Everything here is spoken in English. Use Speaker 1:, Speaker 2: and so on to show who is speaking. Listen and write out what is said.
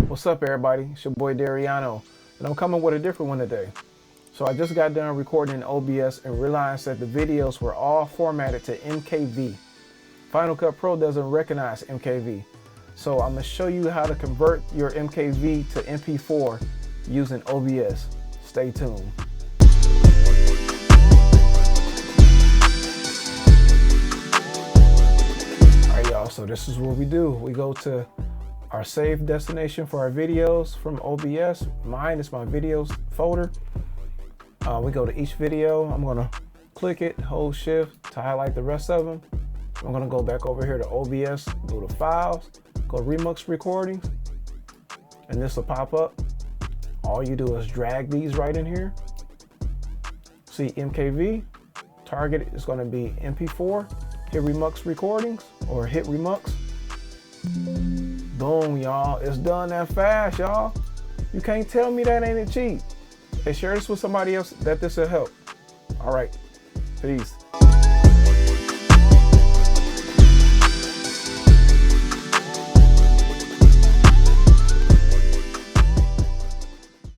Speaker 1: What's up, everybody? It's your boy Dariano, and I'm coming with a different one today. So I just got done recording in OBS and realized that the videos were all formatted to MKV. Final Cut Pro doesn't recognize MKV. So I'm gonna show you how to convert your MKV to MP4 using OBS. Stay tuned. All right, y'all, so this is what we do. We go to our save destination for our videos from OBS. Mine is my videos folder. We go to each video. I'm gonna click it, hold shift to highlight the rest of them. I'm gonna go back over here to OBS, go to files, go Remix recordings, and this will pop up. All you do is drag these right in here. See MKV, target is gonna be MP4, hit Remix recordings or hit Remix. Boom, y'all, it's done that fast, y'all. You can't tell me that ain't cheap. Hey, share this with somebody else that this will help. All right, peace.